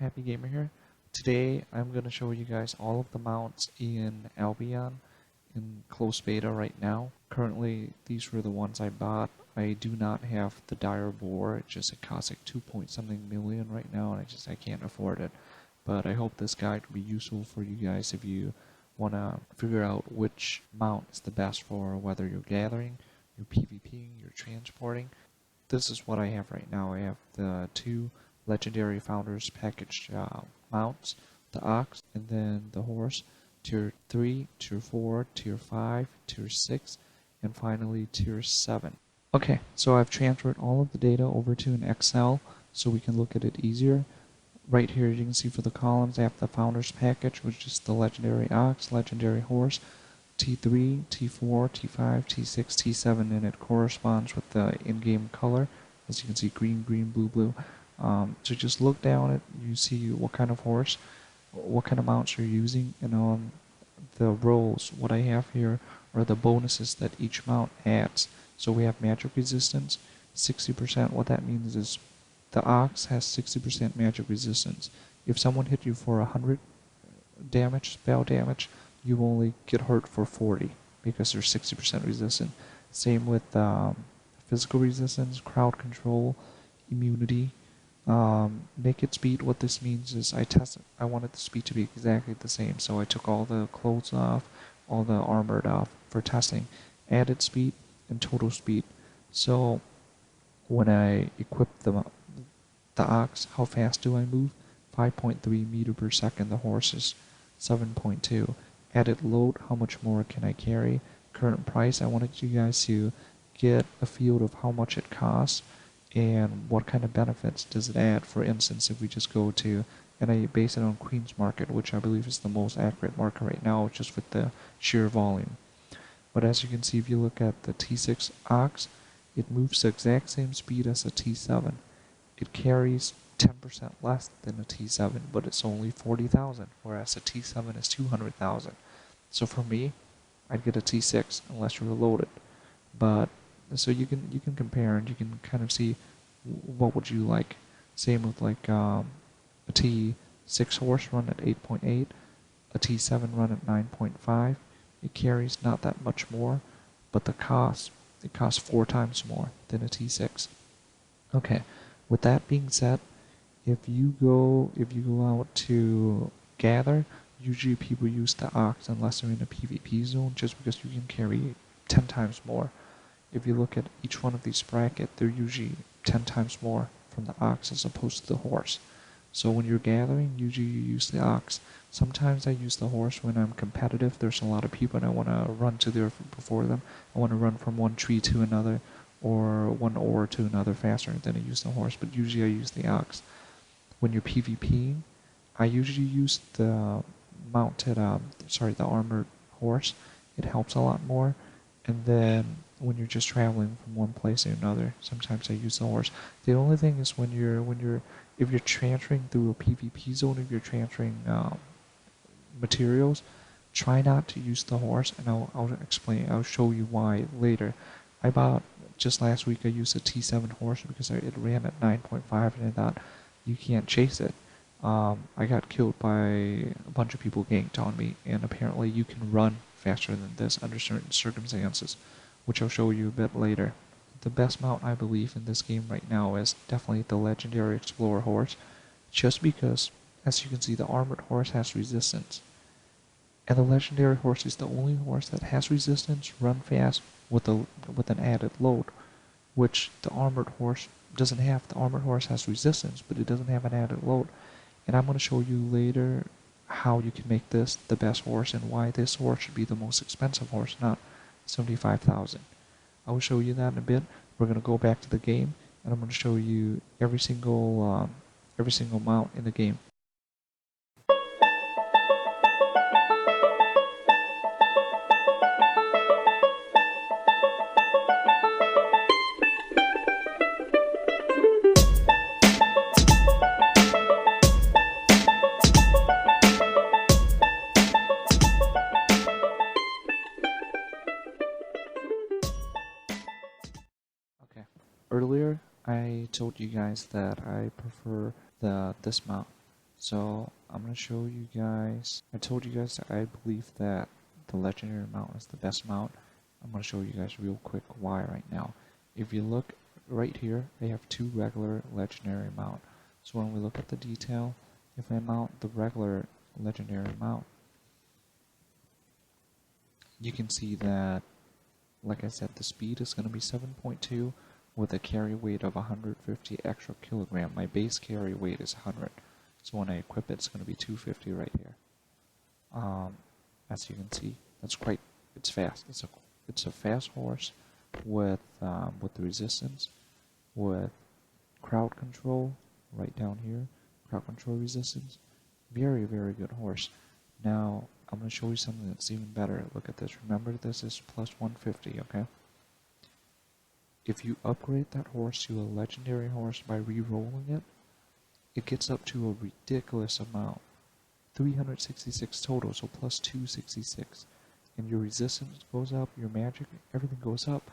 Happy Gamer here. Today I'm going to show you guys all of the mounts in Albion in closed beta right now. Currently these were the ones I bought. I do not have the direboar. It costs like 2 point something million right now, and I can't afford it. But I hope this guide will be useful for you guys if you want to figure out which mount is the best for whether you're gathering, you're PvPing, you're transporting. This is what I have right now. I have the two Legendary Founders package mounts, the Ox and then the Horse, Tier 3, Tier 4, Tier 5, Tier 6, and finally Tier 7. Okay, so I've transferred all of the data over to an Excel so we can look at it easier. Right here you can see for the columns I have the Founders package, which is the Legendary Ox, Legendary Horse, T3, T4, T5, T6, T7, and it corresponds with the in-game color. As you can see, green, green, blue, blue. So just look down at, you see what kind of horse, what kind of mounts you're using, and on the rows, what I have here are the bonuses that each mount adds. So we have magic resistance, 60%. What that means is the Ox has 60% magic resistance. If someone hit you for 100 damage, spell damage, you only get hurt for 40 because they're 60% resistant. Same with physical resistance, crowd control, immunity, naked speed. What this means is I wanted the speed to be exactly the same, so I took all the clothes off, all the armored off for testing. Added speed and total speed. So when I equip the Ox, how fast do I move? 5.3 meter per second. The horse is 7.2. Added load, how much more can I carry? Current price, I wanted you guys to get a feel of how much it costs and what kind of benefits does it add. For instance, if we just go to, and I base it on Queen's Market, which I believe is the most accurate market right now, just with the sheer volume. But as you can see, if you look at the T6 Ox, it moves the exact same speed as a T7. It carries 10% less than a T7, but it's only 40,000, whereas a T7 is 200,000. So for me, I'd get a T6 unless you're loaded. But so you can compare and you can kind of see what would you like. Same with like a T6 horse run at 8.8, a T7 run at 9.5. It carries not that much more, but it costs 4 times more than a T6. Okay, with that being said, if you go out to gather, usually people use the Ox unless they're in a PvP zone, just because you can carry 10 times more. If you look at each one of these brackets, they're usually 10 times more from the Ox as opposed to the horse. So when you're gathering, usually you use the Ox. Sometimes I use the horse when I'm competitive. There's a lot of people and I want to run to there before them. I want to run from one tree to another or one ore to another faster than I use the horse, but usually I use the Ox. When you're PvPing, I usually use the the armored horse. It helps a lot more. And then when you're just traveling from one place to another, sometimes I use the horse. The only thing is if you're transferring through a PvP zone, if you're transferring materials, try not to use the horse, and I'll show you why later. Just last week I used a T7 horse because it ran at 9.5 and I thought, you can't chase it. I got killed by a bunch of people ganked on me, and apparently you can run faster than this under certain circumstances, which I'll show you a bit later. The best mount I believe in this game right now is definitely the Legendary Explorer horse, just because, as you can see, the armored horse has resistance. And the Legendary horse is the only horse that has resistance, run fast, with an added load, which the armored horse doesn't have. The armored horse has resistance, but it doesn't have an added load. And I'm going to show you later how you can make this the best horse and why this horse should be the most expensive horse, not 75,000. I will show you that in a bit. We're going to go back to the game, and I'm going to show you every single mount in the game. Earlier, I told you guys that I prefer this mount. So I'm going to show you guys, I told you guys that I believe that the legendary mount is the best mount. I'm going to show you guys real quick why right now. If you look right here, I have two regular legendary mount. So when we look at the detail, if I mount the regular legendary mount, you can see that, like I said, the speed is going to be 7.2 with a carry weight of 150 extra kilogram. My base carry weight is 100. So when I equip it, it's going to be 250 right here. As you can see, it's fast. It's a fast horse with the resistance, with crowd control right down here, crowd control resistance. Very, very good horse. Now, I'm going to show you something that's even better. Look at this. Remember, this is plus 150, okay? If you upgrade that horse to a legendary horse by re-rolling it, it gets up to a ridiculous amount. 366 total, so plus 266. And your resistance goes up, your magic, everything goes up.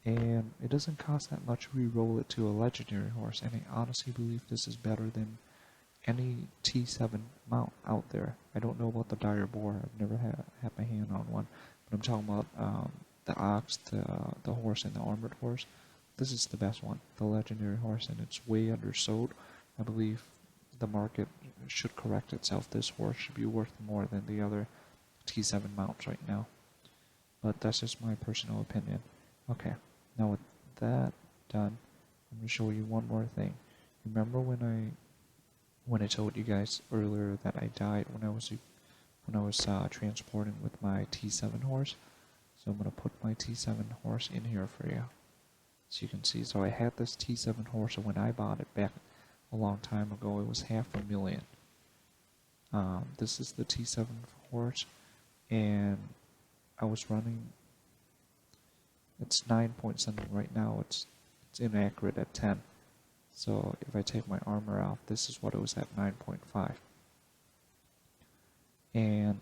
And it doesn't cost that much to re-roll it to a legendary horse. And I honestly believe this is better than any T7 mount out there. I don't know about the direboar. I've never had my hand on one. But I'm talking about the ox, the horse, and the armored horse. This is the best one, the legendary horse, and it's way undersold. I believe the market should correct itself. This horse should be worth more than the other T7 mounts right now. But that's just my personal opinion. Okay, now with that done, I'm going to show you one more thing. Remember when I told you guys earlier that I died when I was transporting with my T7 horse? So I'm going to put my T7 horse in here for you, so you can see. So I had this T7 horse, and when I bought it back a long time ago, it was $500,000. This is the T7 horse, and I was running. It's 9 point something right now. It's inaccurate at 10. So if I take my armor off, this is what it was at 9.5. And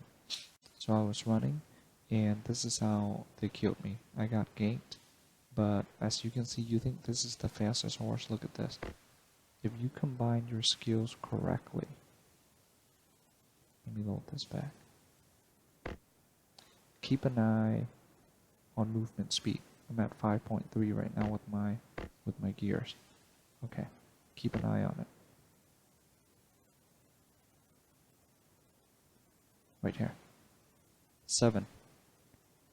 so I was running, and this is how they killed me. I got ganked, but as you can see, you think this is the fastest horse. Look at this. If you combine your skills correctly, let me load this back. Keep an eye on movement speed. I'm at 5.3 right now with my gears. Okay, keep an eye on it. Right here.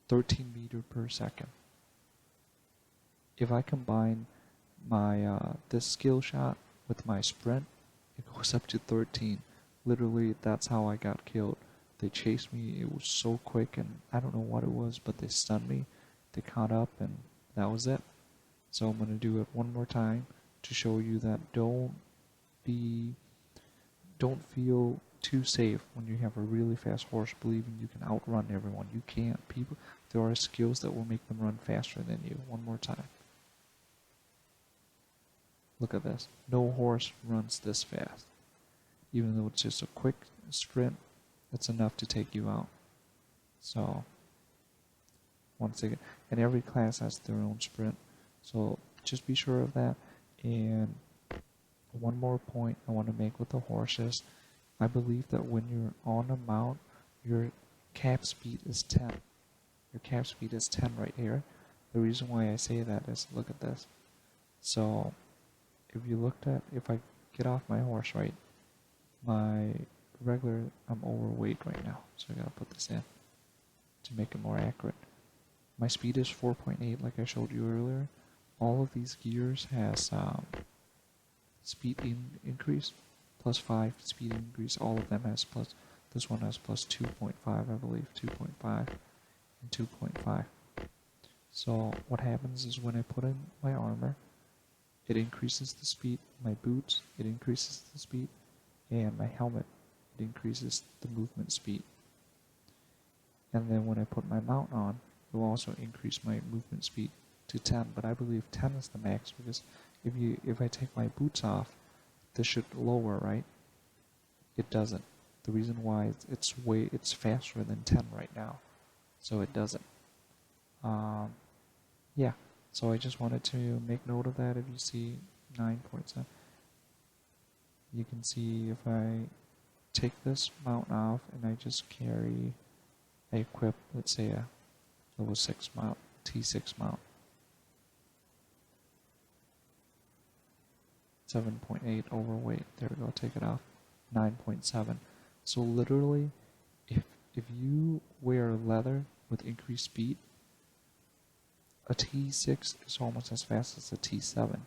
13 meters per second. If I combine my this skill shot with my sprint, it goes up to 13. Literally, that's how I got killed. They chased me. It was so quick, and I don't know what it was, but they stunned me. They caught up, and that was it. So I'm going to do it one more time to show you that don't feel too safe when you have a really fast horse believing you can outrun everyone. You can't. There are skills that will make them run faster than you. One more time. Look at this. No horse runs this fast. Even though it's just a quick sprint, it's enough to take you out. So, once again, and every class has their own sprint. So, just be sure of that. And one more point I want to make with the horses. I believe that when you're on a mount, your cap speed is 10. Your cap speed is 10 right here. The reason why I say that is, look at this. So, if I get off my horse, right, I'm overweight right now, so I gotta put this in to make it more accurate. My speed is 4.8, like I showed you earlier. All of these gears has speed increase, plus 5 speed increase. All of them has plus. This one has plus 2.5, I believe, 2.5 and 2.5. So what happens is when I put in my armor, it increases the speed. My boots, it increases the speed, and my helmet, it increases the movement speed. And then when I put my mount on, it will also increase my movement speed to 10. But I believe 10 is the max, because if I take my boots off, this should lower, right? It doesn't. The reason why it's faster than 10 right now, so it doesn't. Yeah. So I just wanted to make note of that. If you see 9.7, you can see if I take this mount off and I just I equip, let's say a level 6 mount, T6 mount. 7.8 overweight, there we go, take it off. 9.7. So literally, if you wear leather with increased speed, a T6 is almost as fast as a T7,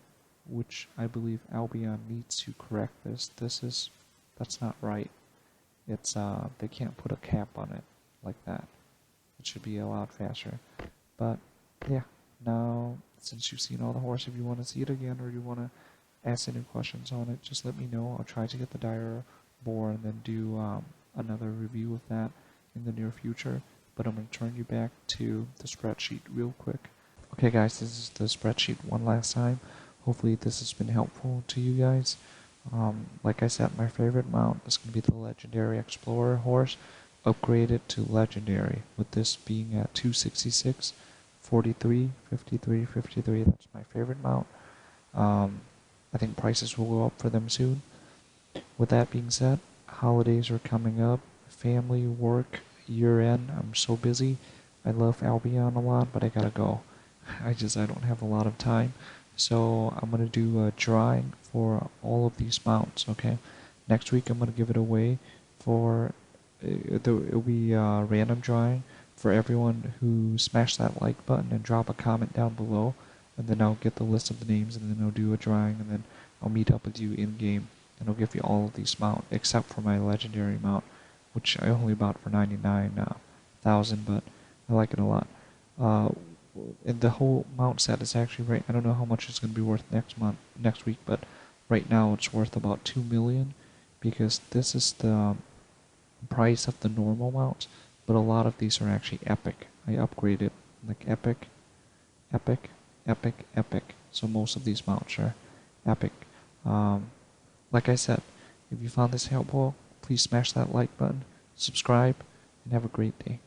which I believe Albion needs to correct this. That's not right. It's they can't put a cap on it like that. It should be a lot faster. But yeah, now since you've seen all the horse, if you want to see it again or you want to ask any questions on it, just let me know. I'll try to get the direboar and then do another review of that in the near future. But I'm going to turn you back to the spreadsheet real quick. Okay guys, this is the spreadsheet one last time. Hopefully this has been helpful to you guys. Like I said, my favorite mount is going to be the Legendary Explorer horse, upgraded to Legendary, with this being at 266, 43, 53, 53. That's my favorite mount. I think prices will go up for them soon. With that being said, holidays are coming up, family, work, year end. I'm so busy. I love Albion a lot, but I gotta go. I don't have a lot of time. So I'm gonna do a drawing for all of these mounts, okay? Next week I'm gonna give it away for, it'll be a random drawing for everyone who smashed that like button and drop a comment down below. And then I'll get the list of the names, and then I'll do a drawing, and then I'll meet up with you in game, and I'll give you all of these mounts, except for my legendary mount, which I only bought for 99,000, but I like it a lot. And the whole mount set is actually right. I don't know how much it's going to be worth next week, but right now it's worth about 2 million, because this is the price of the normal mounts, but a lot of these are actually epic. I upgraded like epic, epic, epic, epic. So most of these mounts are epic. Like I said, if you found this helpful, please smash that like button, subscribe, and have a great day.